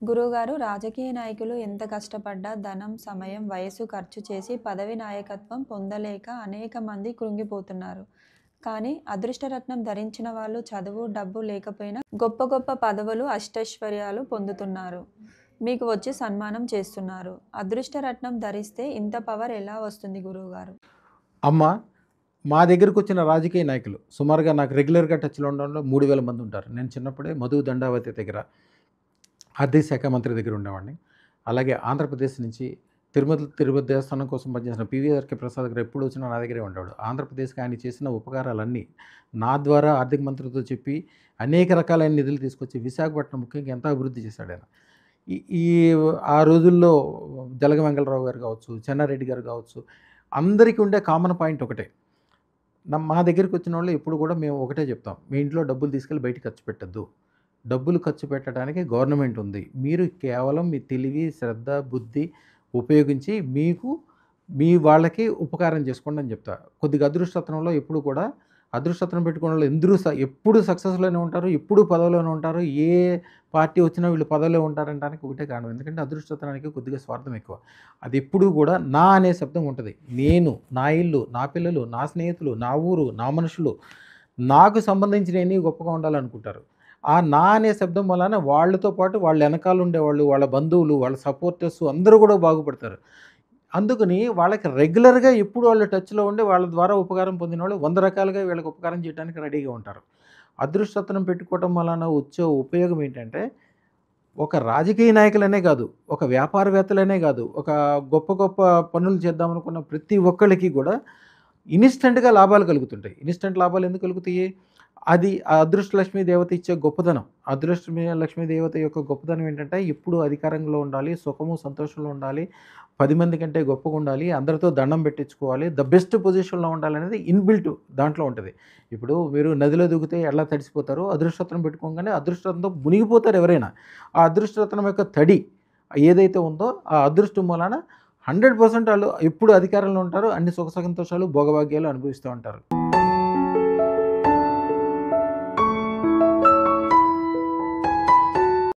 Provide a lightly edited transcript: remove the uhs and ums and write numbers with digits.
గురువుగారు, రాజకీయ నాయకులు ఎంత కష్టపడ్డా ధనం, సమయం, వయస్సు ఖర్చు చేసి పదవి నాయకత్వం పొందలేక అనేక మంది కృంగిపోతున్నారు. కానీ అదృష్టరత్నం ధరించిన వాళ్ళు చదువు, డబ్బు లేకపోయినా గొప్ప గొప్ప పదవులు, అష్టైశ్వర్యాలు పొందుతున్నారు. మీకు వచ్చి సన్మానం చేస్తున్నారు. అదృష్టరత్నం ధరిస్తే ఇంత పవర్ ఎలా వస్తుంది గురువుగారు? అమ్మ, మా దగ్గరకొచ్చిన రాజకీయ నాయకులు సుమారుగా నాకు రెగ్యులర్‌గా టచ్‌లో ఉండడంలో 3000 మంది ఉంటారు. నేను చిన్నప్పుడే మధు దండావతి దగ్గర ఆర్థిక శాఖ మంత్రి దగ్గర ఉండేవాడిని. అలాగే ఆంధ్రప్రదేశ్ నుంచి తిరుపతి దేవస్థానం కోసం పనిచేసిన పివిఆర్‌కే ప్రసాద్ గారు ఎప్పుడు వచ్చినా నా దగ్గరే ఉండేవాడు. ఆంధ్రప్రదేశ్‌కి ఆయన చేసిన ఉపకారాలన్నీ నా ద్వారా ఆర్థిక మంత్రితో చెప్పి అనేక రకాలైన నిధులు తీసుకొచ్చి విశాఖపట్నం ముఖ్యంగా ఎంత అభివృద్ధి చేశాడాయన. ఈ ఈ ఆ రోజుల్లో జలగ వెంగళరావు గారు కావచ్చు, చెన్నారెడ్డి గారు కావచ్చు, అందరికీ ఉండే కామన్ పాయింట్ ఒకటే. మా దగ్గరికొచ్చినోళ్ళు ఎప్పుడు కూడా మేము ఒకటే చెప్తాం. మీ ఇంట్లో డబ్బులు తీసుకెళ్ళి బయట ఖర్చు పెట్టొద్దు. డబ్బులు ఖర్చు పెట్టడానికి గవర్నమెంట్ ఉంది. మీరు కేవలం మీ తెలివి, శ్రద్ధ, బుద్ధి ఉపయోగించి మీ వాళ్ళకి ఉపకారం చేసుకోండి అని చెప్తా. కొద్దిగా అదృష్టరత్నంలో ఎప్పుడు కూడా అదృష్టరత్నం పెట్టుకున్నోళ్ళు ఎప్పుడు సక్సెస్‌లోనే ఉంటారు. ఎప్పుడు పదవిలోనే ఉంటారు. ఏ పార్టీ వచ్చినా వీళ్ళు పదవిలో ఉంటారనడానికి ఒకటే కారణం. ఎందుకంటే అదృష్టరత్నానికి కొద్దిగా స్వార్థం ఎక్కువ. అది ఎప్పుడూ కూడా నా అనే శబ్దం ఉంటది. నేను, నా ఇల్లు, నా పిల్లలు, నా స్నేహితులు, నా ఊరు, నా మనుషులు, నాకు సంబంధించినయన్ని గొప్పగా ఉండాలనుకుంటారు. ఆ నా అనే శబ్దం వలన వాళ్ళతో పాటు వాళ్ళ ఎనకాల ఉండేవాళ్ళు, వాళ్ళ బంధువులు, వాళ్ళ సపోర్టర్స్ అందరూ కూడా బాగుపడతారు. అందుకని వాళ్ళకి రెగ్యులర్‌గా ఎప్పుడు వాళ్ళు టచ్‌లో ఉండి వాళ్ళ ద్వారా ఉపకారం పొందినోళ్ళు 100 రకాలుగా వీళ్ళకి ఉపకారం చేయడానికి రెడీగా ఉంటారు. అదృష్టరత్నం పెట్టుకోవటం వలన వచ్చే ఉపయోగం ఏంటంటే, ఒక రాజకీయ నాయకులనే కాదు, ఒక వ్యాపారవేత్తలనే కాదు, ఒక గొప్ప గొప్ప పనులు చేద్దామనుకున్న ప్రతి ఒక్కళ్ళకి కూడా ఇన్‌స్టంట్‌గా లాభాలు కలుగుతుంటాయి. ఇన్‌స్టంట్ లాభాలు ఎందుకు కలుగుతాయి? అది ఆ అదృష్ట లక్ష్మీ దేవత ఇచ్చే గొప్పదనం. లక్ష్మీ దేవత యొక్క గొప్పదనం ఏంటంటే, ఎప్పుడు అధికారంలో ఉండాలి, సుఖము, సంతోషంలో ఉండాలి, 10 మంది కంటే గొప్పగా ఉండాలి, అందరితో దండం పెట్టించుకోవాలి, ద బెస్ట్ పొజిషన్‌లో ఉండాలనేది ఇన్‌బిల్ట్ దాంట్లో ఉంటది. ఇప్పుడు మీరు నదిలో దూకితే ఎలా తడిసిపోతారో, అదృష్టరత్నం పెట్టుకోగానే అదృష్టంతో మునిగిపోతారు ఎవరైనా. ఆ అదృష్టరత్నం యొక్క తడి ఏదైతే ఉందో, ఆ అదృష్టం వలన 100% ఆళ్ళు ఎప్పుడు అధికారంలో ఉంటారు. అన్ని సుఖ సంతోషాలు, భోగభాగ్యాలు అనుభవిస్తూ ఉంటారు.